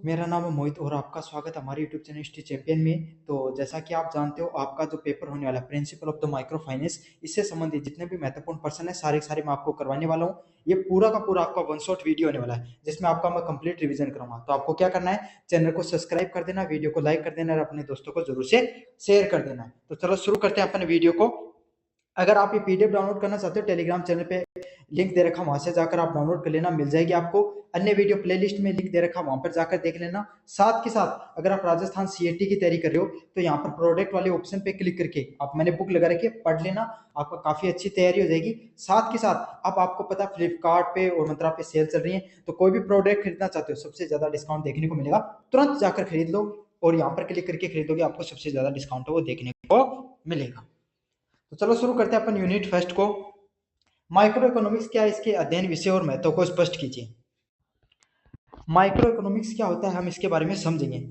मेरा नाम है मोहित और आपका स्वागत है हमारे यूट्यूब चैनल हिस्ट्री चैंपियन में। तो जैसा कि आप जानते हो, आपका जो पेपर होने वाला है principle of the micro finance, इससे संबंधित जितने भी महत्वपूर्ण पर्सन है सारे सारे मैं आपको करवाने वाला हूँ। ये पूरा का पूरा आपका वन शॉट वीडियो होने वाला है जिसमें आपका मैं कंप्लीट रिवीजन करूंगा। तो आपको क्या करना है, चैनल को सब्सक्राइब कर देना, वीडियो को लाइक कर देना और अपने दोस्तों को जरूर से शेयर कर देना है। तो चलो शुरू करते हैं अपने वीडियो को। अगर आप ये पीडीएफ डाउनलोड करना चाहते हो, टेलीग्राम चैनल पे लिंक दे रखा, वहां से जाकर आप डाउनलोड कर लेना, मिल जाएगी आपको। अन्य वीडियो प्लेलिस्ट में लिंक दे रखा, वहां पर जाकर देख लेना। साथ के साथ अगर आप राजस्थान सीएटी की तैयारी कर रहे हो तो यहाँ पर प्रोडक्ट वाले ऑप्शन पे क्लिक करके आप, मैंने बुक लगा रखी है, पढ़ लेना, आपका काफी अच्छी तैयारी हो जाएगी। साथ के साथ अब आपको पता फ्लिपकार्ट पे और मंत्रा पे सेल चल रही है, तो कोई भी प्रोडक्ट खरीदना चाहते हो सबसे ज्यादा डिस्काउंट देखने को मिलेगा, तुरंत जाकर खरीद लो और यहाँ पर क्लिक करके खरीदोगे, आपको सबसे ज्यादा डिस्काउंट वो देखने को मिलेगा। तो चलो शुरू करते हैं अपन यूनिट फर्स्ट को। माइक्रो इकोनॉमिक्स क्या है, इसके अध्ययन विषय और महत्व को स्पष्ट कीजिए। माइक्रो इकोनॉमिक्स क्या होता है, हम इसके बारे में समझेंगे।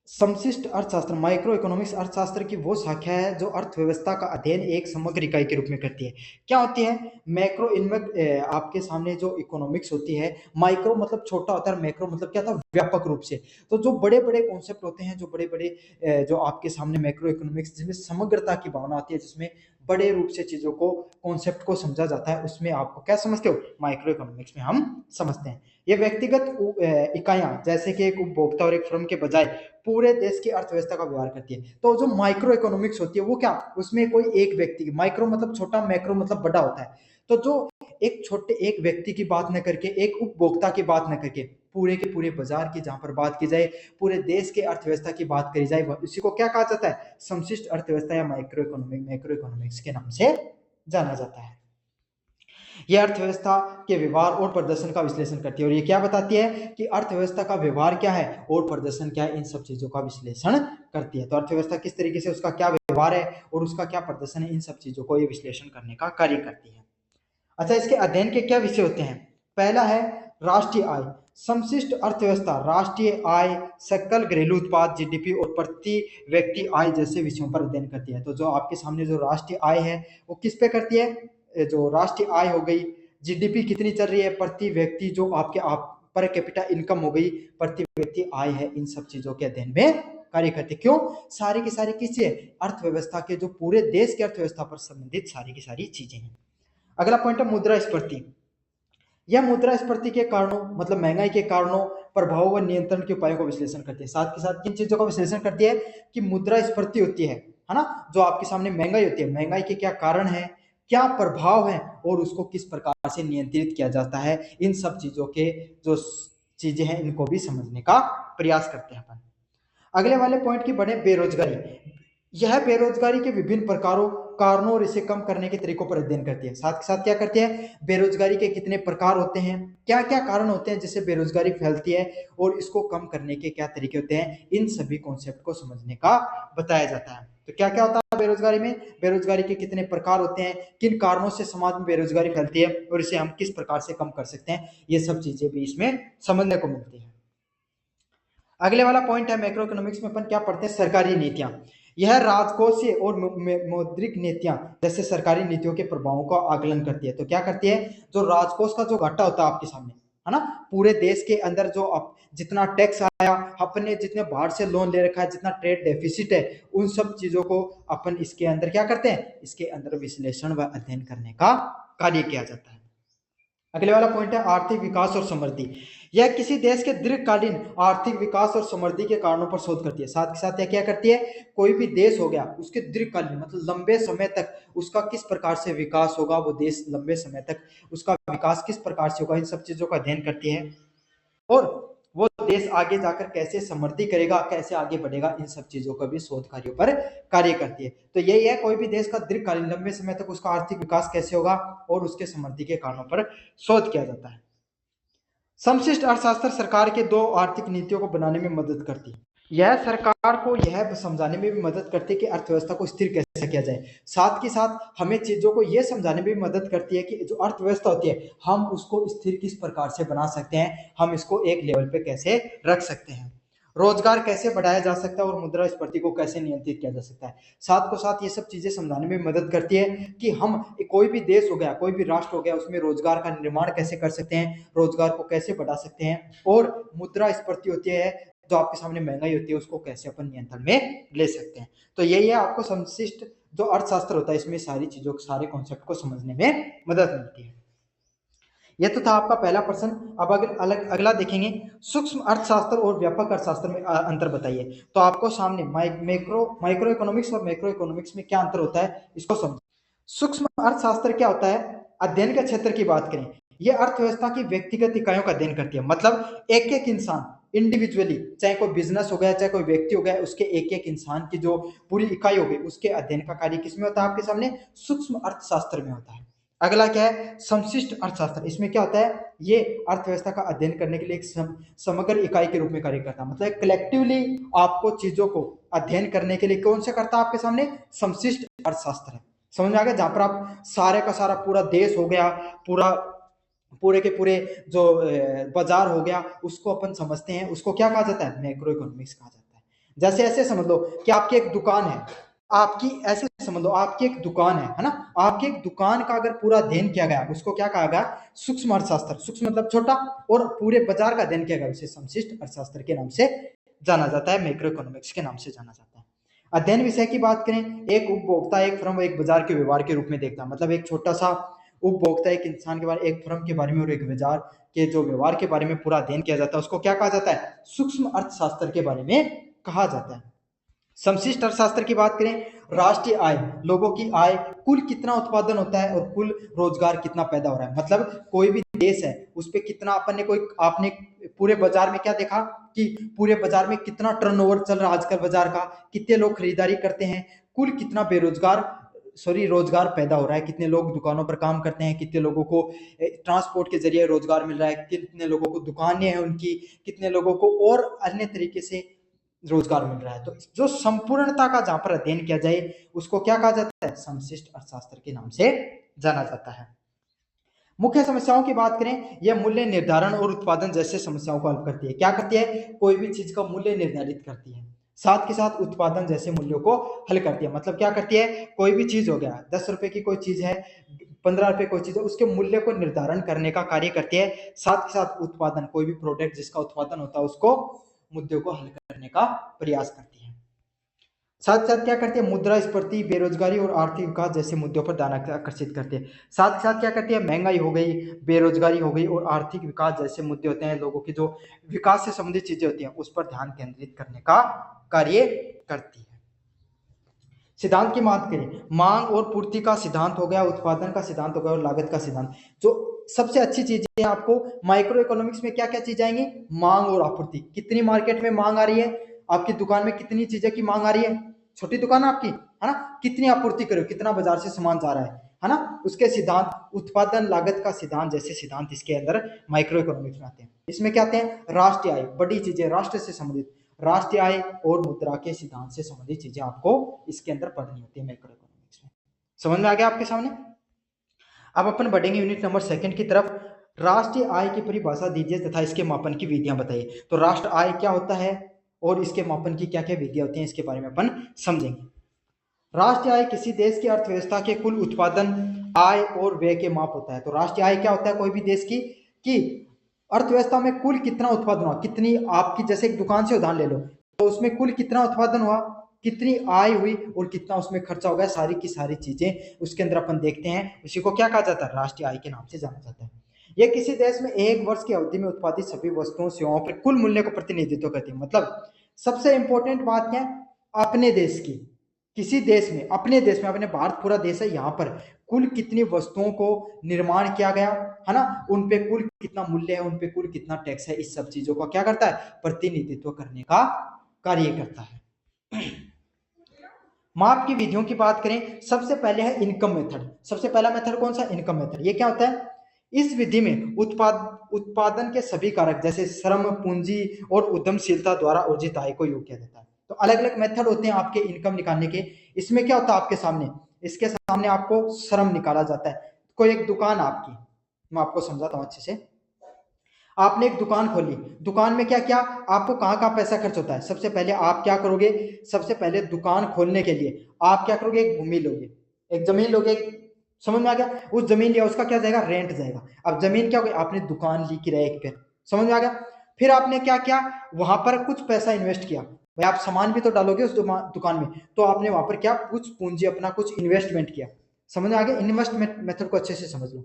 समशिष्ट अर्थशास्त्र, माइक्रो इकोनॉमिक्स अर्थशास्त्र की वो शाखा है जो अर्थव्यवस्था का अध्ययन एक समग्र इकाई के रूप में करती है। क्या होती है मैक्रो, इनमें आपके सामने जो इकोनॉमिक्स होती है, माइक्रो मतलब छोटा होता है, मैक्रो मतलब क्या था, व्यापक रूप से। तो जो बड़े बड़े कॉन्सेप्ट होते हैं, जो बड़े बड़े जो आपके सामने मैक्रो इकोनॉमिक्स, जिसमें समग्रता की भावना आती है, जिसमें बड़े रूप से चीजों को, कॉन्सेप्ट को समझा जाता है, उसमें आपको क्या समझते हो, माइक्रो इकोनॉमिक्स में हम समझते हैं। ये व्यक्तिगत इकाइयां जैसे कि एक उपभोक्ता और एक फर्म के बजाय पूरे देश की अर्थव्यवस्था का व्यवहार करती है। तो जो माइक्रो इकोनॉमिक्स होती है वो क्या, उसमें कोई एक व्यक्ति की, माइक्रो मतलब छोटा, मैक्रो मतलब बड़ा होता है। तो जो एक छोटे एक व्यक्ति की बात न करके, एक उपभोक्ता की बात न करके, पूरे के पूरे बाजार की जहां पर बात की जाए, पूरे देश के अर्थव्यवस्था की बात करी जाए, इसी को क्या कहा जाता है, समशिष्ट अर्थव्यवस्था या मैक्रो इकोनॉमिक्स के नाम से जाना जाता है। यह अर्थव्यवस्था के व्यवहार और प्रदर्शन का विश्लेषण करती है, और ये क्या बताती है कि अर्थव्यवस्था का व्यवहार क्या है और प्रदर्शन क्या है, इन सब चीजों का विश्लेषण करती है। तो अर्थव्यवस्था किस तरीके से, उसका क्या व्यवहार है और उसका क्या प्रदर्शन है, इन सब चीजों को ये विश्लेषण करने का कार्य करती है। अच्छा, इसके अध्ययन के क्या विषय होते हैं। पहला है राष्ट्रीय आय। समशिष्ट अर्थव्यवस्था राष्ट्रीय आय, सकल घरेलू उत्पाद जीडीपी और प्रति व्यक्ति आय जैसे विषयों पर अध्ययन करती है। तो जो आपके सामने जो राष्ट्रीय आय है वो किस पे करती है, जो राष्ट्रीय आय हो गई, जीडीपी कितनी चल रही है, प्रति व्यक्ति जो आपके आप पर कैपिटा इनकम हो गई, प्रति व्यक्ति आय है, इन सब चीजों के अध्ययन में कार्य करते। क्यों, सारी की सारी किससे, अर्थव्यवस्था के, जो पूरे देश की अर्थव्यवस्था पर संबंधित सारी की सारी चीजें हैं। अगला पॉइंट है मुद्रास्फीति। यह मुद्रास्फीति के कारणों, मतलब महंगाई के कारणों, प्रभाव व नियंत्रण के उपायों का विश्लेषण करती है। साथ के साथ किन चीजों का विश्लेषण करती है कि मुद्रास्फीति होती है ना, जो आपके सामने महंगाई होती है, महंगाई के क्या कारण है, क्या प्रभाव है और उसको किस प्रकार से नियंत्रित किया जाता है, इन सब चीजों के जो चीजें हैं इनको भी समझने का प्रयास करते हैं अपन। अगले वाले पॉइंट की बढ़े बेरोजगारी। यह बेरोजगारी के विभिन्न प्रकारों, कारणों और इसे कम करने के तरीकों पर अध्ययन करती है। साथ के साथ क्या करती है, बेरोजगारी के कितने प्रकार होते हैं, क्या क्या कारण होते हैं जिससे बेरोजगारी फैलती है और इसको कम करने के क्या तरीके होते हैं, इन सभी कॉन्सेप्ट को समझने का बताया जाता है। तो क्या क्या होता है बेरोजगारी में, बेरोजगारी के कितने प्रकार होते हैं, किन कारणों से समाज में बेरोजगारी फैलती है और इसे हम किस प्रकार से कम कर सकते हैं, ये सब चीजें भी इसमें समझने को मिलती है। अगले वाला पॉइंट है मैक्रो इकोनॉमिक्स में अपन क्या पढ़ते हैं, सरकारी नीतियां। यह राजकोषीय और मौद्रिक नीतियां जैसे सरकारी नीतियों के प्रभावों का आकलन करती है। तो क्या करती है, जो राजकोष का जो घाटा होता है आपके सामने, है ना, पूरे देश के अंदर जो जितना टैक्स आया, अपने जितने बाहर से लोन ले रखा है, जितना ट्रेड डेफिसिट है, उन सब चीजों को अपन इसके अंदर क्या करते हैं, इसके अंदर विश्लेषण व अध्ययन करने का कार्य किया जाता है। अगले वाला पॉइंट है आर्थिक विकास और समृद्धि। यह किसी देश के दीर्घकालीन आर्थिक विकास और समृद्धि के कारणों पर शोध करती है। साथ के साथ यह क्या करती है, कोई भी देश हो गया, उसके दीर्घकालीन मतलब लंबे समय तक उसका किस प्रकार से विकास होगा, वो देश लंबे समय तक उसका विकास किस प्रकार से होगा, इन सब चीजों का अध्ययन करती है। और वो देश आगे जाकर कैसे समृद्धि करेगा, कैसे आगे बढ़ेगा, इन सब चीजों का भी शोध कार्यों पर कार्य करती है। तो यही है, कोई भी देश का दीर्घकालीन लंबे समय तक उसका आर्थिक विकास कैसे होगा और उसके समृद्धि के कारणों पर शोध किया जाता है। समशिष्ट अर्थशास्त्र सरकार के दो आर्थिक नीतियों को बनाने में मदद करती है। यह सरकार को यह समझाने में भी मदद करती है कि अर्थव्यवस्था को स्थिर कैसे किया जाए। साथ के साथ हमें चीजों को यह समझाने में भी मदद करती है कि जो अर्थव्यवस्था होती है, हम उसको स्थिर किस प्रकार से बना सकते हैं, हम इसको एक लेवल पे कैसे रख सकते हैं। रोजगार कैसे बढ़ाया जा सकता है और मुद्रास्फीति को कैसे नियंत्रित किया जा सकता है। साथ को साथ ये सब चीजें समझाने में मदद करती है कि हम कोई भी देश हो गया, कोई भी राष्ट्र हो गया, उसमें रोजगार का निर्माण कैसे कर सकते हैं, रोजगार को कैसे बढ़ा सकते हैं, और मुद्रास्फीति होती है जो आपके सामने महंगाई होती है उसको कैसे अपन नियंत्रण में ले सकते हैं। तो यही है आपको संशिष्ट जो अर्थशास्त्र होता है, इसमें सारी चीजों सारे कॉन्सेप्ट को समझने में मदद मिलती है। ये तो था आपका पहला प्रश्न। अब अगला देखेंगे, सूक्ष्म अर्थशास्त्र और व्यापक अर्थशास्त्र में अंतर बताइए। तो आपको सामने माइक्रो इकोनॉमिक्स और मैक्रो इकोनॉमिक्स में क्या अंतर होता है इसको समझो। सूक्ष्म अर्थशास्त्र क्या होता है? अध्ययन के क्षेत्र की बात करें, यह अर्थव्यवस्था की व्यक्तिगत इकाइयों का अध्ययन करती है। मतलब एक एक इंसान इंडिविजुअली, चाहे कोई बिजनेस हो गया, चाहे कोई व्यक्ति हो गया, उसके एक एक इंसान की जो पूरी इकाई हो गई, उसके अध्ययन का कार्य किसमें होता है? आपके सामने सूक्ष्म अर्थशास्त्र में होता है। अगला क्या है? समशिष्ट अर्थशास्त्र। इसमें क्या होता है? ये अर्थव्यवस्था का अध्ययन करने के लिए एक समग्र इकाई के रूप में कार्य करता है। मतलब कलेक्टिवली आपको चीजों को अध्ययन करने के लिए कौन सा करता है? आपके सामने समशिष्ट अर्थशास्त्र है। समझ में आ गया? जहां पर आप सारे का सारा पूरा देश हो गया, पूरे के पूरे जो बाजार हो गया, उसको अपन समझते हैं, उसको क्या कहा जाता है? मैक्रो इकोनॉमिक्स कहा जाता है। जैसे ऐसे समझ लो कि आपकी एक दुकान है, आपकी ऐसे समझ लो आपकी एक दुकान है ना, आपकी एक दुकान का अगर पूरा अध्ययन किया गया, उसको क्या कहा गया? सूक्ष्म अर्थशास्त्र। सूक्ष्म मतलब छोटा, और पूरे बाजार का अध्ययन किया गया, उसे समशिष्ट अर्थशास्त्र के नाम से जाना जाता है, मैक्रो इकोनॉमिक्स के नाम से जाना जाता है। अध्ययन विषय की बात करें, एक उपभोक्ता एक फर्म एक बाजार के व्यवहार के रूप में देखता है। मतलब एक छोटा सा उपभोक्ता एक इंसान के बारे, एक फर्म के बारे में और एक बाजार के जो व्यवहार के बारे में पूरा अध्ययन किया जाता है, उसको क्या कहा जाता है? सूक्ष्म अर्थशास्त्र के बारे में कहा जाता है। समशिष्ट अर्थशास्त्र की बात करें, राष्ट्रीय आय, लोगों की आय, कुल कितना उत्पादन होता है और कुल रोजगार कितना पैदा हो रहा है। मतलब कोई भी देश है उस पर कितना आपने पूरे बाजार में क्या देखा कि पूरे बाजार में कितना टर्नओवर चल रहा है आजकल बाजार का, कितने लोग खरीदारी करते हैं, कुल कितना रोजगार पैदा हो रहा है, कितने लोग दुकानों पर काम करते हैं, कितने लोगों को ट्रांसपोर्ट के जरिए रोजगार मिल रहा है, कितने लोगों को दुकानें हैं उनकी, कितने लोगों को और अन्य तरीके से रोजगार मिल रहा है। तो जो संपूर्णता का जहां पर अध्ययन किया जाए उसको क्या कहा जाता है? समशिष्ट अर्थशास्त्र के नाम से जाना जाता है। मुख्य समस्याओं की बात करें, यह मूल्य निर्धारण और उत्पादन जैसे समस्याओं को हल करती है। क्या करती है? कोई भी चीज का मूल्य निर्धारित करती है, साथ के साथ उत्पादन जैसे मूल्यों को हल करती है। मतलब क्या करती है? कोई भी चीज हो गया, 10 रुपए की कोई चीज है, 15 रुपए कोई चीज है, उसके मूल्य को निर्धारण करने का कार्य करती है। साथ के साथ उत्पादन, कोई भी प्रोडक्ट जिसका उत्पादन होता है उसको मुद्दों को हल करने का प्रयास करती है। साथ साथ क्या करती है? मुद्रास्फीति, बेरोजगारी और आर्थिक विकास जैसे मुद्दों पर ध्यान आकर्षित करती है। साथ ही साथ क्या करती है? महंगाई हो गई, बेरोजगारी हो गई और आर्थिक विकास जैसे मुद्दे होते हैं, लोगों की जो विकास से संबंधित चीजें होती हैं उस पर ध्यान केंद्रित करने का कार्य करती है। सिद्धांत की बात करें, मांग और पूर्ति का सिद्धांत हो गया, उत्पादन का सिद्धांत हो गया और लागत का सिद्धांत। जो सबसे अच्छी चीज है आपको माइक्रो इकोनॉमिक्स में क्या क्या चीज आएंगी? मांग और आपूर्ति। कितनी मार्केट में मांग आ रही है, आपकी दुकान में कितनी चीजें की मांग आ रही है, छोटी दुकान आपकी है ना, कितनी आपूर्ति करो, कितना बाजार से सामान जा रहा है ना, उसके सिद्धांत, उत्पादन लागत का सिद्धांत जैसे सिद्धांत इसके अंदर माइक्रो इकोनॉमिक्स में आते हैं। इसमें क्या आते हैं? राष्ट्रीय आय, बड़ी चीजें राष्ट्र से संबंधित, राष्ट्रीय आय और मुद्रा के सिद्धांत से संबंधित चीजें आपको इसके अंदर पढ़नी होती है मैक्रो इकोनॉमिक्स में। समझ में आ गया आपके सामने? अब अपन बढ़ेंगे यूनिट नंबर 2 की तरफ। राष्ट्रीय आय की परिभाषा दीजिए तथा इसके मापन की विधियां बताइए। तो राष्ट्र आय क्या होता है और इसके मापन की क्या क्या विधियां होती हैं, इसके बारे में अपन समझेंगे। राष्ट्रीय आय किसी देश की अर्थव्यवस्था के कुल उत्पादन, आय और व्यय के माप होता है। तो राष्ट्रीय आय क्या होता है? कोई भी देश की कि अर्थव्यवस्था में कुल कितना उत्पादन हुआ, कितनी आपकी, जैसे एक दुकान से उदाहरण ले लो, तो उसमें कुल कितना उत्पादन हुआ, कितनी आय हुई और कितना उसमें खर्चा हो गया, सारी की सारी चीजें उसके अंदर अपन देखते हैं। उसी को क्या कहा जाता है? राष्ट्रीय आय के नाम से जाना जाता है। यह किसी देश में एक वर्ष की अवधि में उत्पादित सभी वस्तुओं सेवाओं पर कुल मूल्य का प्रतिनिधित्व करती है। मतलब सबसे इंपॉर्टेंट बात क्या है? अपने देश की, किसी देश में, अपने देश में, अपने भारत पूरा देश है, यहाँ पर कुल कितनी वस्तुओं को निर्माण किया गया है ना, उन पे कुल कितना मूल्य है, उन पे कुल कितना टैक्स है, इस सब चीजों का क्या करता है? प्रतिनिधित्व करने का कार्य करता है। माप की विधियों की बात करें, सबसे पहले है इनकम मेथड। सबसे पहला मेथड कौन सा? Income method. ये क्या होता है? इस विधि में उत्पादन के सभी कारक जैसे श्रम, पूंजी और उद्यमशीलता द्वारा अर्जित आय को योग किया जाता है। तो अलग अलग मेथड होते हैं आपके इनकम निकालने के। इसमें क्या होता है आपके सामने? इसके सामने आपको श्रम निकाला जाता है। कोई एक दुकान आपकी, मैं आपको समझाता हूं अच्छे से। आपने एक दुकान खोली, दुकान में क्या क्या आपको कहाँ कहाँ पैसा खर्च होता है। सबसे पहले आप क्या करोगे, सबसे पहले दुकान खोलने के लिए आप क्या करोगे, एक भूमि लोगे, एक जमीन लोगे। समझ में आ गया, उस जमीन लिया उसका क्या जाएगा, रेंट जाएगा। अब जमीन क्या हो गई, आपने दुकान ली किराए पे। समझ में आ गया। फिर आपने क्या किया, वहां पर कुछ पैसा इन्वेस्ट किया। भाई आप सामान भी तो डालोगे उस दुकान में, तो आपने वहां पर क्या कुछ पूंजी अपना कुछ इन्वेस्टमेंट किया। समझ में आ गया, इन्वेस्टमेंट मेथड को अच्छे से समझ लो।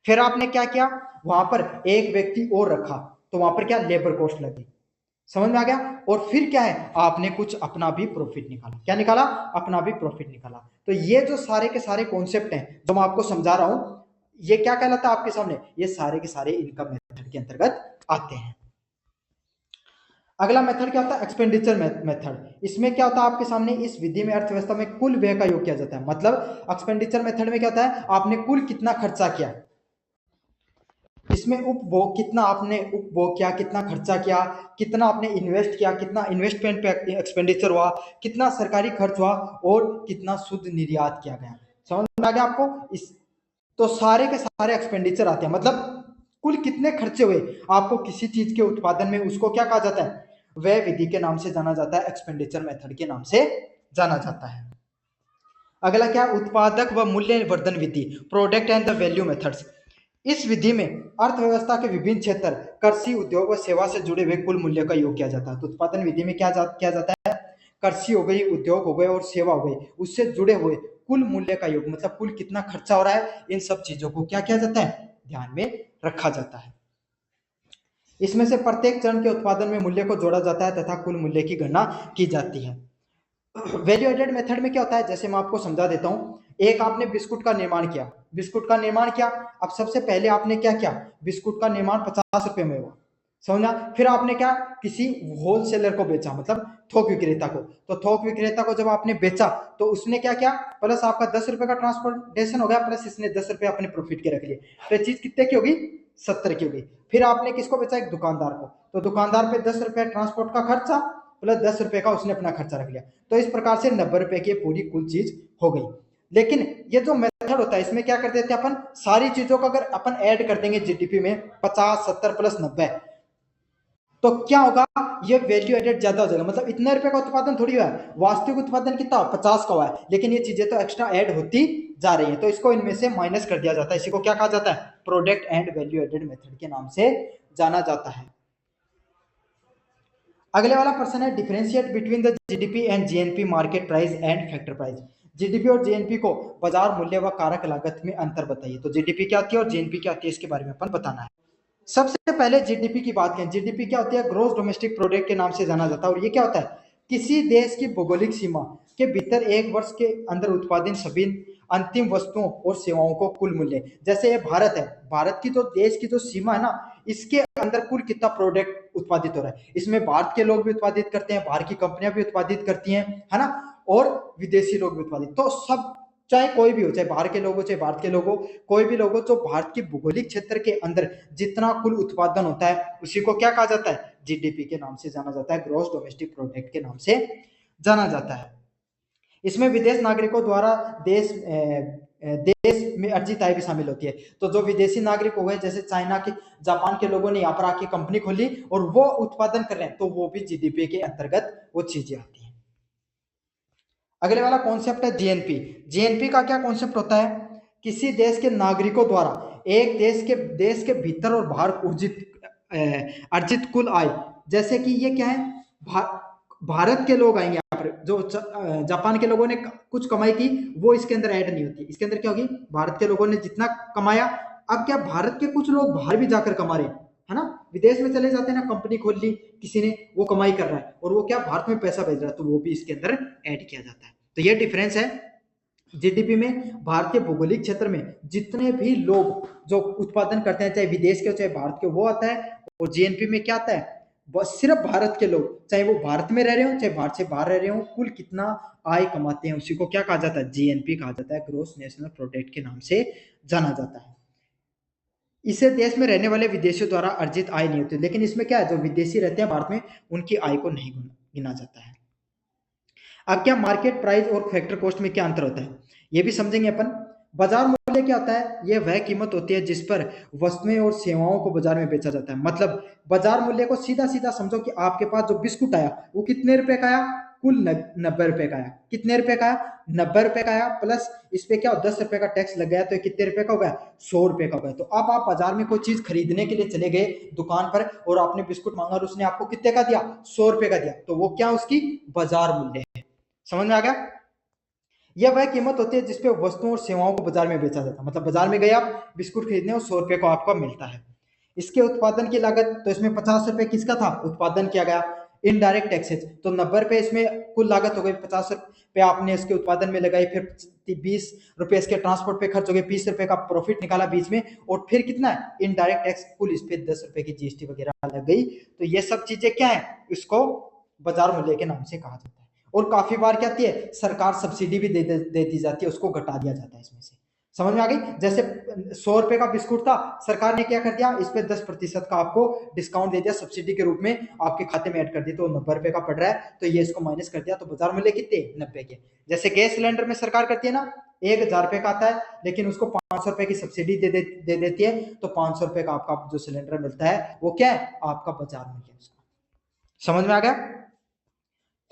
फिर आपने क्या किया, वहां पर एक व्यक्ति और रखा, तो वहां पर क्या लेबर कॉस्ट लगी। समझ में आ गया। और फिर क्या है, आपने कुछ अपना भी प्रॉफिट निकाला। क्या निकाला, अपना भी प्रॉफिट निकाला। तो ये जो सारे के सारे कॉन्सेप्ट हैं जो मैं आपको समझा रहा हूं, ये क्या कहलाता है आपके सामने, ये सारे के सारे इनकम मेथड के अंतर्गत आते हैं। अगला मेथड क्या होता है, एक्सपेंडिचर मेथड। इसमें क्या होता है आपके सामने, इस विधि में अर्थव्यवस्था में कुल व्यय का योग किया जाता है। मतलब एक्सपेंडिचर मेथड में क्या होता है, आपने कुल कितना खर्चा किया, इसमें उपभोग कितना आपने उपभोग किया, कितना खर्चा किया, कितना आपने इन्वेस्ट किया, कितना इन्वेस्टमेंट पे एक्सपेंडिचर हुआ, कितना सरकारी खर्च हुआ, और कितना शुद्ध निर्यात किया गया। समझ में आ गया आपको। इस तो सारे के सारे एक्सपेंडिचर आते हैं, मतलब कुल कितने खर्चे हुए आपको किसी चीज के उत्पादन में, उसको क्या कहा जाता है, वह विधि के नाम से जाना जाता है, एक्सपेंडिचर मेथड के नाम से जाना जाता है। अगला क्या, उत्पादक व मूल्य वर्धन विधि, product and the value methods. इस विधि में अर्थव्यवस्था के विभिन्न क्षेत्र, कृषि, उद्योग व सेवा से जुड़े हुए कुल मूल्य का योग किया जाता है। तो उत्पादन विधि में क्या किया जाता है, कृषि हो गई, उद्योग हो गए और सेवा हो गई, उससे जुड़े हुए कुल मूल्य का योग, मतलब कुल कितना खर्चा हो रहा है, इन सब चीजों को क्या किया जाता है, ध्यान में रखा जाता है। इसमें से प्रत्येक चरण के उत्पादन में मूल्य को जोड़ा जाता है तथा कुल मूल्य की गणना की जाती है। वैल्यू एडेड मेथड में क्या होता है, जैसे मैं आपको समझा देता हूं। एक आपने बिस्कुट का निर्माण किया, बिस्कुट का निर्माण किया। अब सबसे पहले आपने क्या किया, बिस्कुट का निर्माण 50 रुपए में हुआ। समझा। फिर आपने क्या, किसी होलसेलर को बेचा, मतलब थोक विक्रेता को। तो थोक विक्रेता को जब आपने बेचा, तो उसने क्या किया, प्लस आपका 10 रुपए का ट्रांसपोर्टेशन हो गया, प्लस इसने 10 रुपए अपने प्रॉफिट के रख लिए। तो चीज कितने की होगी, 70 की होगी। फिर आपने किसको बेचा, एक दुकानदार को। तो दुकानदार पे 10 रुपए ट्रांसपोर्ट का खर्चा, प्लस 10 रुपए का उसने अपना खर्चा रख लिया। तो इस प्रकार से 90 रुपए की पूरी कुल चीज हो गई। लेकिन ये जो मेथड होता है, इसमें क्या कर देते हैं अपन, सारी चीजों को अगर अपन ऐड कर देंगे जीडीपी में, 50, 70 प्लस 90, तो क्या होगा, ये वैल्यू एडेड ज्यादा हो जाएगा। मतलब इतने रुपए का उत्पादन थोड़ी हुआ है, वास्तविक उत्पादन कितना 50 का हुआ है, लेकिन ये चीजें तो एक्स्ट्रा ऐड होती जा रही है, तो इसको इनमें से माइनस कर दिया जाता है। इसी को क्या कहा जाता है, product and value added method के नाम से जाना जाता है। अगले वाला प्रश्न है, differentiate between the GDP and GNP, market price and factor price. GDP और जीएनपी को बाजार मूल्य व कारक लागत में अंतर बताइए। तो जीडीपी क्या होती है और जीएनपी क्या होती है, इसके बारे में अपन बताना है। सबसे पहले जीडीपी की बात करें। जीडीपी क्या होती है, ग्रोस डोमेस्टिक प्रोडक्ट के नाम से जाना जाता है। और ये क्या होता है, किसी देश की भौगोलिक सीमा के भीतर एक वर्ष के अंदर उत्पादित सभी अंतिम वस्तुओं और सेवाओं को कुल मूल्य। जैसे ये भारत है, भारत की तो देश की जो सीमा है ना, इसके अंदर कुल कितना प्रोडक्ट उत्पादित हो रहा है, इसमें भारत के लोग भी उत्पादित करते हैं, बाहर की कंपनियां भी उत्पादित करती हैं, है ना, और विदेशी लोग भी उत्पादित, तो सब, चाहे कोई भी हो, चाहे बाहर के लोग हो चाहे भारत के लोग हो, कोई भी लोग हो, जो भारत के भौगोलिक क्षेत्र के अंदर जितना कुल उत्पादन होता है, उसी को क्या कहा जाता है, जीडीपी के नाम से जाना जाता है, ग्रॉस डोमेस्टिक प्रोडक्ट के नाम से जाना जाता है। इसमें विदेश नागरिकों द्वारा देश में अर्जित आय भी शामिल होती है। तो जो विदेशी नागरिक हो गए, जैसे चाइना के, जापान के लोगों ने यहाँ पर आके कंपनी खोली और वो उत्पादन कर रहे हैं, तो वो भी जीडीपी के अंतर्गत वो चीजें आती हैं। अगले वाला कॉन्सेप्ट है जीएनपी। जीएनपी का क्या कॉन्सेप्ट होता है, किसी देश के नागरिकों द्वारा एक देश के भीतर और बाहर अर्जित कुल आय। जैसे कि ये क्या है, भारत के लोग आएंगे यहाँ पर, जो जापान के लोगों ने कुछ कमाई की, वो इसके अंदर ऐड नहीं होती। इसके अंदर क्या होगी, भारत के लोगों ने जितना कमाया। अब क्या, भारत के कुछ लोग बाहर भी जाकर कमा रहे हैं, है ना, विदेश में चले जाते हैं ना, कंपनी खोल ली किसी ने, वो कमाई कर रहा है और वो क्या भारत में पैसा भेज रहा है, तो वो भी इसके अंदर ऐड किया जाता है। तो ये डिफरेंस है जीडीपी में। भारतीय भौगोलिक क्षेत्र में जितने भी लोग जो उत्पादन करते हैं, चाहे विदेश के हो चाहे भारत के, वो आता है। और जीएनपी में क्या आता है, बस सिर्फ भारत के लोग, चाहे वो भारत में रह रहे हो चाहे भारत से बाहर रह रहे हो, कुल कितना आय कमाते हैं, उसी को क्या कहा जाता है, जीएनपी कहा जाता है, ग्रोस नेशनल प्रोडक्ट के नाम से जाना जाता है। इसे देश में रहने वाले विदेशियों द्वारा अर्जित आय नहीं होती, लेकिन इसमें क्या है, जो विदेशी रहते हैं भारत में, उनकी आय को नहीं गिना जाता है। अब क्या, मार्केट प्राइस और फैक्टर कॉस्ट में क्या अंतर होता है, ये भी समझेंगे अपन। बाजार मूल्य क्या होता है? ये वह कीमत होती है जिस पर वस्तुएं और सेवाओं को बाजार में बेचा जाता है। मतलब बाजार मूल्य को सीधा सीधा समझो कि आपके पास जो बिस्कुट आया वो कितने रुपए का आया? कुल 90 रुपए का आया। कितने रुपए का आया? 90 रुपए का आया, प्लस इस पे क्या 10 रुपए का टैक्स लग गया, तो कितने रुपए का हो गया? 100 रुपए का हो गया। तो अब आप बाजार में कोई चीज खरीदने के लिए चले गए दुकान पर और आपने बिस्कुट मांगा और उसने आपको कितने का दिया? 100 रुपए का दिया। तो वो क्या उसकी बाजार मूल्य है। समझ में आ गया? यह वह कीमत होती है जिसपे वस्तुओं और सेवाओं को बाजार में बेचा जाता है। मतलब बाजार में गए आप बिस्कुट खरीदने और 100 रुपए को आपको मिलता है। इसके उत्पादन की लागत, तो इसमें 50 रुपए किसका था? उत्पादन किया गया। इनडायरेक्ट टैक्सेज, तो 90 रुपए इसमें कुल लागत हो गई, 50 रुपए आपने इसके उत्पादन में लगाई, फिर 20 रुपए इसके ट्रांसपोर्ट पे खर्च हो गए, 20 रुपए का प्रॉफिट निकाला बीच में, और फिर कितना है? इनडायरेक्ट टैक्स, कुल इस पे 10 रुपए की जीएसटी वगैरह लग गई। तो ये सब चीजें क्या है? इसको बाजार मूल्य के नाम से कहा जाता है। और काफी बार क्या होती है? सरकार सब्सिडी भी दे दी जाती है, उसको घटा दिया जाता है इसमें से। समझ में आ गई? जैसे 100 रुपए का बिस्कुट था, सरकार ने क्या कर दिया? इस पे 10% का आपको डिस्काउंट दे दिया, सब्सिडी के रूप में आपके खाते में ऐड कर दिया, तो 90 रुपए का पड़ रहा है, तो ये इसको माइनस कर दिया, तो बाजार मूल्य कितने? 90 के। जैसे गैस सिलेंडर में सरकार करती है ना, 1000 रुपए का आता है, लेकिन उसको 500 रुपए की सब्सिडी दे देती है, तो 500 रुपए का आपका जो सिलेंडर मिलता है वो क्या है? आपका बाजार मूल्य उसका। समझ में आ गया?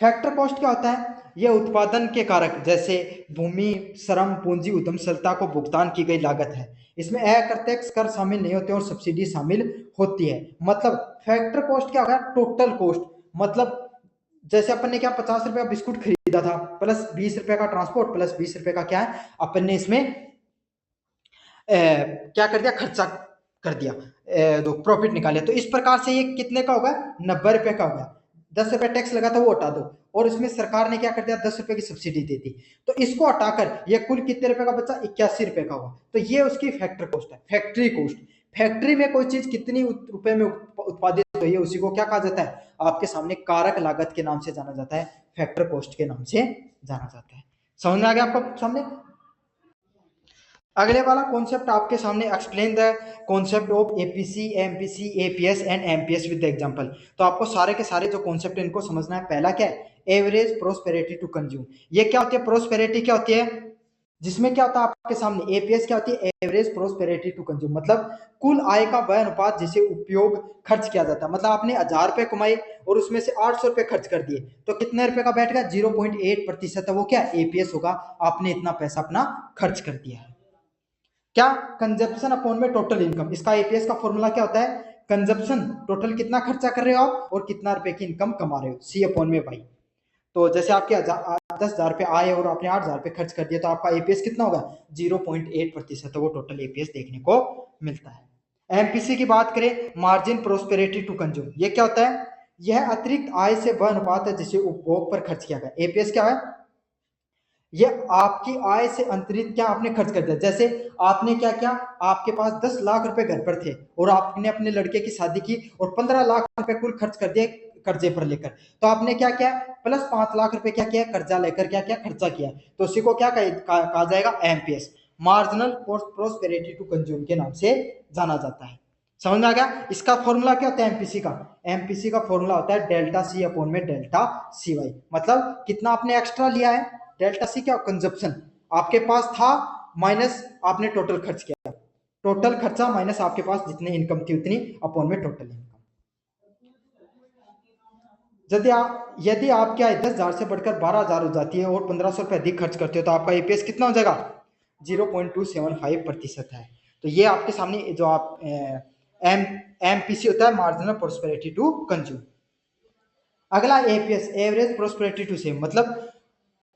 फैक्टर कॉस्ट क्या होता है? यह उत्पादन के कारक जैसे भूमि, श्रम, पूंजी, उद्यमशीलता को भुगतान की गई लागत है। इसमें अप्रत्यक्ष कर शामिल नहीं होते और सब्सिडी शामिल होती है। मतलब फैक्टर कॉस्ट क्या होगा? Total cost. मतलब जैसे अपन ने क्या 50 रुपए का बिस्कुट खरीदा था, प्लस 20 रुपए का ट्रांसपोर्ट, प्लस 20 रुपए का क्या है अपन ने इसमें क्या कर दिया? खर्चा कर दिया, तो प्रॉफिट निकाले। तो इस प्रकार से ये कितने का होगा? 90 रुपए का होगा। 10 रुपए टैक्स लगा था वो हटा दो, और इसमें सरकार ने क्या कर दिया? 10 रुपए की सब्सिडी दे दी। तो इसको हटाकर ये कुल कितने रुपए का बचा? 81 रुपए का हुआ। तो ये उसकी फैक्टर कॉस्ट है, फैक्ट्री कॉस्ट। फैक्ट्री में कोई चीज कितनी रुपए में उत्पादित हुई है उसी को क्या कहा जाता है? आपके सामने कारक लागत के नाम से जाना जाता है, फैक्टर कॉस्ट के नाम से जाना जाता है। समझ में आ गया आपको सामने? अगले वाला कॉन्सेप्ट आपके सामने, explain the concept of APC, MPC, APS and MPS with example. तो आपको सारे के सारे जो कॉन्सेप्ट इनको समझना है। पहला क्या है? Average prosperity to consume. ये क्या होती है? प्रोस्पेरिटी क्या होती है? जिसमें क्या होता है आपके सामने? एपीएस क्या होती है? Average prosperity to consume. मतलब कुल आय का वह अनुपात जिसे उपयोग खर्च किया जाता है। मतलब आपने 1000 रुपए कमाए और उसमें से 800 रुपए खर्च कर दिए, तो कितने रुपए का बैठ गया? 0.8% है, वो क्या? एपीएस होगा। आपने इतना पैसा अपना खर्च कर दिया है। क्या? कंजप्शन अपॉन में टोटल इनकम। इसका एपीएस का फॉर्मूला क्या होता है? कंजप्शन, टोटल कितना खर्चा कर रहे हो आप और कितना रुपए की इनकम कमा रहे हो, सी अपॉन में वाई। तो जैसे आपके 10,000 रुपए आए और आपने 8,000 रुपए खर्च कर दिया, तो आपका एपीएस कितना होगा? 0.8%, तो वो टोटल एपीएस देखने को मिलता है। एमपीसी की बात करें, मार्जिन प्रोस्पेरिटी टू कंज्यूम, ये क्या होता है? यह अतिरिक्त आय से वह अनुपात है जिसे उपभोग पर खर्च किया गया। एपीएस क्या है? ये आपकी आय से अंतरित क्या आपने खर्च कर दिया। जैसे आपने क्या किया? आपके पास 10 लाख रुपए घर पर थे और आपने अपने लड़के की शादी की और 15 लाख रुपए कुल खर्च कर दिए कर्जे पर लेकर। तो आपने क्या किया? प्लस 5 लाख रुपए क्या किया? कर्जा लेकर क्या किया? खर्चा किया। तो उसी को क्या कहा जाएगा? MPS, marginal prosperity to consume के नाम से जाना जाता है। समझ में आ गया? इसका फॉर्मूला क्या होता है एमपीसी का? एमपीसी का फॉर्मूला होता है डेल्टा सी अपॉन में डेल्टा सी वाई। मतलब कितना आपने एक्स्ट्रा लिया है? डेल्टा सी क्या? कंजप्शन आपके पास था, माइनस आपने टोटल खर्च किया, टोटल खर्चा माइनस आपके पास जितनी इनकम थी उतनी अपॉन में टोटल इनकम। यदि आपकी आय 10,000 से बढ़कर 12,000 हो जाती है और 1500 रुपए अधिक खर्च करते हो, तो आपका एपीएस कितना हो जाएगा? 0.275% है। तो ये आपके सामने जो आप एम एमपीसी होता है, मार्जिनल प्रोस्पेरिटी टू कंज्यूम। अगला APS, average prosperity to save. मतलब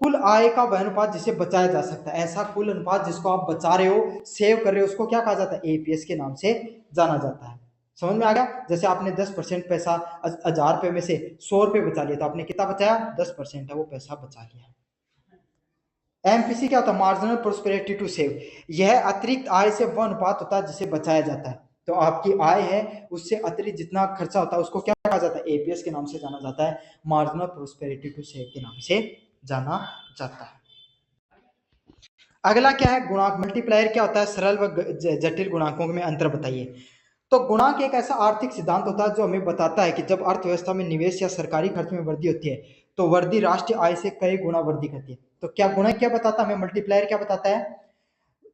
कुल आय का वह अनुपात जिसे बचाया जा सकता है। ऐसा कुल अनुपात जिसको आप बचा रहे हो, सेव कर रहे हो, उसको क्या कहा जाता है? एपीएस के नाम से जाना जाता है। समझ में आ गया? जैसे आपने 10% पैसा 1000 रुपए में से 100 रुपए बचा लिया, तो आपने कितना बचाया? 10% है वो पैसा बचा लिया। एमपीसी क्या होता है? Marginal prosperity to save. यह अतिरिक्त आय से वह अनुपात होता है जिसे बचाया जाता है। तो आपकी आय है उससे अतिरिक्त जितना खर्चा होता है उसको क्या कहा जाता है? एपीएस के नाम से जाना जाता है, मार्जिनल प्रोस्पेरिटी टू सेव के नाम से जाना जाता है। अगला क्या है? गुणांक, मल्टीप्लायर क्या होता है? सरल व जटिल गुणांकों में अंतर बताइए। तो गुणांक एक ऐसा आर्थिक सिद्धांत होता है जो हमें बताता है कि जब अर्थव्यवस्था में निवेश या सरकारी खर्च में वृद्धि होती है, तो वृद्धि राष्ट्रीय आय से कई गुना वृद्धि करती है। तो क्या गुणक क्या बताता है हमें? मल्टीप्लायर क्या बताता है?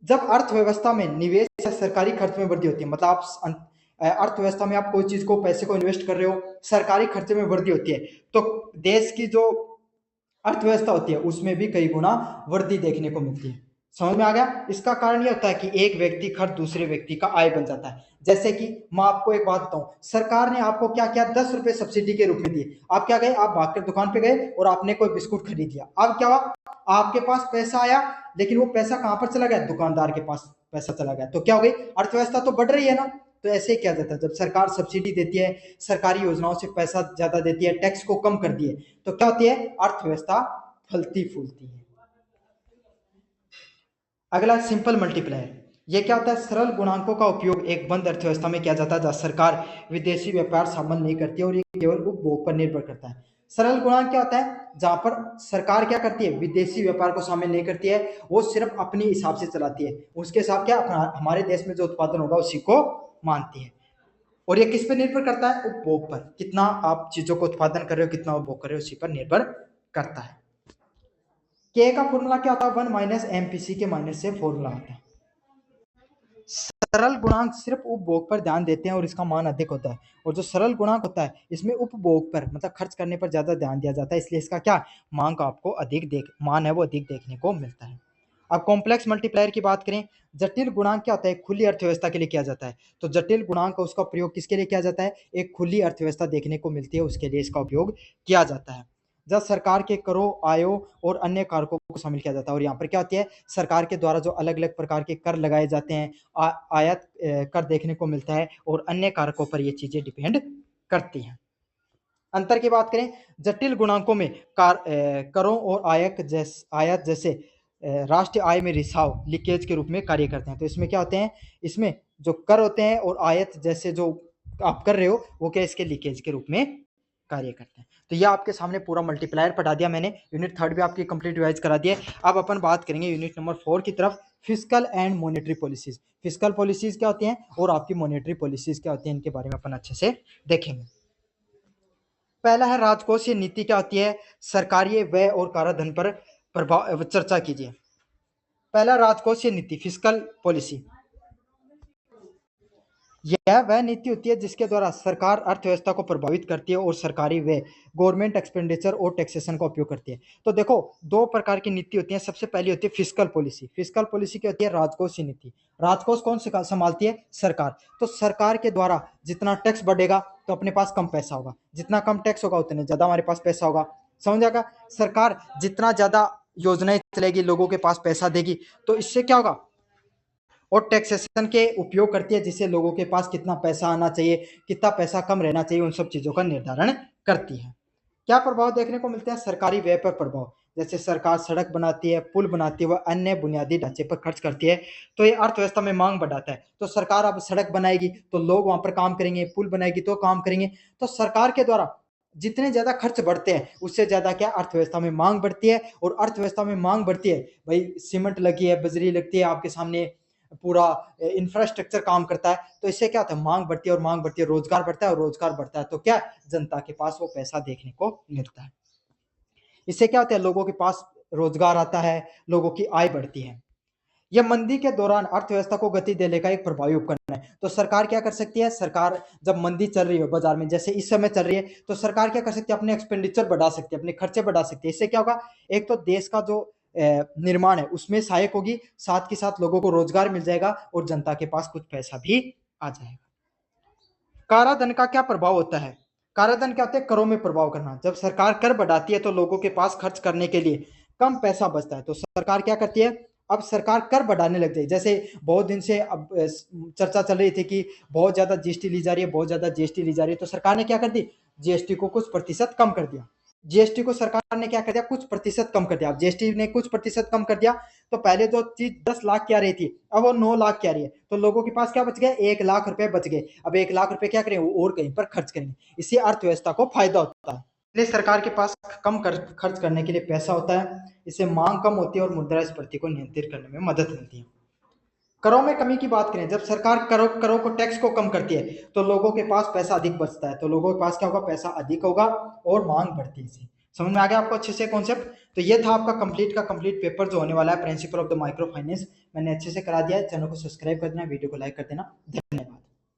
जब अर्थव्यवस्था में निवेश या सरकारी खर्च में वृद्धि होती है, मतलब आप अर्थव्यवस्था में आप कोई चीज को पैसे को इन्वेस्ट कर रहे हो, सरकारी खर्चे में वृद्धि होती है, तो देश की जो अर्थव्यवस्था होती है उसमें भी कई गुना वृद्धि देखने को मिलती है। समझ में आ गया? इसका कारण यह होता है कि एक व्यक्ति खर्च दूसरे व्यक्ति का आय बन जाता है। जैसे कि मैं आपको एक बात बताऊं, सरकार ने आपको क्या किया, 10 रुपए सब्सिडी के रूप में दिए। आप क्या गए, आप भागकर दुकान पे गए और आपने कोई बिस्कुट खरीद लिया। अब क्या हुआ, आपके पास पैसा आया, लेकिन वो पैसा कहां पर चला गया, दुकानदार के पास पैसा चला गया। तो क्या हो गई, अर्थव्यवस्था तो बढ़ रही है ना। तो ऐसे ही किया जाता है, जब सरकार सब्सिडी देती है, सरकारी योजनाओं से पैसा ज्यादा देती है, टैक्स को कम कर दिए, तो क्या होती है, अर्थव्यवस्था फलती फूलती है। अगला सिंपल मल्टीप्लायर, ये क्या होता है, सरल गुणांकों का उपयोग एक बंद अर्थव्यवस्था में किया जाता है जहां सरकार विदेशी व्यापार शामिल नहीं करती है और ये केवल उपभोग पर निर्भर करता है। सरल गुणांक क्या होता है, जहां पर सरकार क्या करती है, विदेशी व्यापार को शामिल नहीं करती है, वो सिर्फ अपने हिसाब से चलाती है, उसके हिसाब क्या अपना हमारे देश में जो उत्पादन होगा उसी को मानती है। और ये किस पर निर्भर करता है, उपभोग पर, कितना आप चीजों को उत्पादन कर रहे हो, कितना उपभोग कर रहे हो, उसी पर निर्भर करता है। के का फॉर्मूला क्या होता है, 1 माइनस एमपीसी के माइनस से फॉर्मूला आता है। सरल गुणांक सिर्फ उपभोग पर ध्यान देते हैं और इसका मान अधिक होता है, और जो सरल गुणांक होता है इसमें उपभोग पर मतलब खर्च करने पर ज्यादा ध्यान दिया जाता है, इसलिए इसका क्या मान का आपको मान है वो अधिक देखने को मिलता है। अब कॉम्प्लेक्स मल्टीप्लायर की बात करें, जटिल गुणांक क्या होता है, खुली अर्थव्यवस्था के लिए किया जाता है। तो जटिल गुणांक उसका प्रयोग किसके लिए किया जाता है, एक खुली अर्थव्यवस्था देखने को मिलती है उसके लिए इसका उपयोग किया जाता है। जब सरकार के करों, आयों और अन्य कारकों को शामिल किया जाता है, और यहाँ पर क्या होती है, सरकार के द्वारा जो अलग अलग प्रकार के कर लगाए जाते हैं, आयात कर देखने को मिलता है, और अन्य कारकों पर ये चीजें डिपेंड करती हैं। अंतर की बात करें, जटिल गुणांकों में करों और आयात जैसे राष्ट्रीय आय में रिसाव लीकेज के रूप में कार्य करते हैं। तो इसमें क्या होते हैं, इसमें जो कर होते हैं और आयत जैसे जो आप कर रहे हो वो क्या इसके लीकेज के रूप में कार्य करते हैं। तो यह आपके सामने पूरा मल्टीप्लायर पढ़ा दिया मैंने, यूनिट 3 भी आपकी कंप्लीट रिवाइज करा दिया। अब अपन बात करेंगे यूनिट नंबर 4 की तरफ, fiscal and monetary policies. Fiscal policies क्या होती हैं और आपकी मॉनेटरी पॉलिसीज क्या होती हैं, इनके बारे में अपन अच्छे से देखेंगे। पहला है राजकोषीय नीति क्या होती है, सरकारी व्यय और काराधन पर प्रभाव चर्चा कीजिए। पहला राजकोषीय नीति, फिस्कल पॉलिसी, यह वह नीति होती है जिसके द्वारा सरकार अर्थव्यवस्था को प्रभावित करती है और सरकारी व्यय, गवर्नमेंट एक्सपेंडिचर और टैक्सेशन का उपयोग करती है। तो देखो दो प्रकार की नीति होती है, सबसे पहली होती है फिस्कल पॉलिसी। फिस्कल पॉलिसी क्या होती है, राजकोषीय नीति। राजकोष कौन संभालती है, सरकार। तो सरकार के द्वारा जितना टैक्स बढ़ेगा तो अपने पास कम पैसा होगा, जितना कम टैक्स होगा उतने ज्यादा हमारे पास पैसा होगा। समझ आएगा, सरकार जितना ज्यादा योजनाएं चलेगी, लोगों के पास पैसा देगी, तो इससे क्या होगा, और टैक्सेशन के उपयोग करती है जिससे लोगों के पास कितना पैसा आना चाहिए, कितना पैसा कम रहना चाहिए, उन सब चीजों का निर्धारण करती है। क्या प्रभाव देखने को मिलते हैं, सरकारी व्यय पर प्रभाव, जैसे सरकार सड़क बनाती है, पुल बनाती है, वह अन्य बुनियादी ढांचे पर खर्च करती है, तो ये अर्थव्यवस्था में मांग बढ़ाता है। तो सरकार अब सड़क बनाएगी तो लोग वहां पर काम करेंगे, पुल बनाएगी तो काम करेंगे। तो सरकार के द्वारा जितने ज्यादा खर्च बढ़ते हैं उससे ज्यादा क्या अर्थव्यवस्था में मांग बढ़ती है, और अर्थव्यवस्था में मांग बढ़ती है, भाई सीमेंट लगी है, बजरी लगती है, आपके सामने पूरा इंफ्रास्ट्रक्चर काम करता है, तो इससे क्या होता है, मांग बढ़ती है, और मांग बढ़ती है रोजगार बढ़ता है, और रोजगार बढ़ता है तो क्या जनता के पास वो पैसा देखने को मिलता है। इससे क्या होता है, लोगों के पास रोजगार आता है, लोगों की आय बढ़ती है। यह मंदी के दौरान अर्थव्यवस्था को गति देने का एक प्रभावी उपकरण है। तो सरकार क्या कर सकती है, सरकार जब मंदी चल रही हो बाजार में, जैसे इस समय चल रही है, तो सरकार क्या कर सकती है, अपने एक्सपेंडिचर बढ़ा सकती है, अपने खर्चे बढ़ा सकती है। इससे क्या होगा, एक तो देश का जो निर्माण है उसमें सहायक होगी, साथ के साथ लोगों को रोजगार मिल जाएगा और जनता के पास कुछ पैसा भी आ जाएगा। काराधन का क्या प्रभाव होता है, काराधन क्या होता है, करों में प्रभाव करना। जब सरकार कर बढ़ाती है तो लोगों के पास खर्च करने के लिए कम पैसा बचता है, तो सरकार क्या करती है, अब सरकार कर बढ़ाने लग जाए। जैसे बहुत दिन से अब चर्चा चल रही थी कि बहुत ज्यादा जीएसटी ली जा रही है, बहुत ज्यादा जीएसटी ली जा रही है, तो सरकार ने क्या कर दी, जीएसटी को कुछ प्रतिशत कम कर दिया। जीएसटी को सरकार ने क्या कर दिया, कुछ प्रतिशत कम कर दिया। अब जीएसटी ने कुछ प्रतिशत कम कर दिया, तो पहले जो चीज 10 लाख की आ रही थी अब वो 9 लाख की आ रही है, तो लोगों के पास क्या बच गया, 1 लाख रुपए बच गए। अब 1 लाख रुपए क्या करें, वो और कहीं पर खर्च करेंगे, इससे अर्थव्यवस्था को फायदा होता है। इसलिए सरकार के पास कम खर्च करने के लिए पैसा होता है, इससे मांग कम होती है और मुद्रास्फीति को नियंत्रित करने में मदद मिलती है। करों में कमी की बात करें, जब सरकार करों को टैक्स को कम करती है तो लोगों के पास पैसा अधिक बचता है, तो लोगों के पास क्या होगा, पैसा अधिक होगा और मांग बढ़ती है। समझ में आ गया आपको अच्छे से कॉन्सेप्ट। तो ये था आपका कंप्लीट का कंप्लीट पेपर जो होने वाला है principle of the micro finance. मैंने अच्छे से करा दिया है। चैनल को सब्सक्राइब कर देना, वीडियो को लाइक कर देना। धन्यवाद।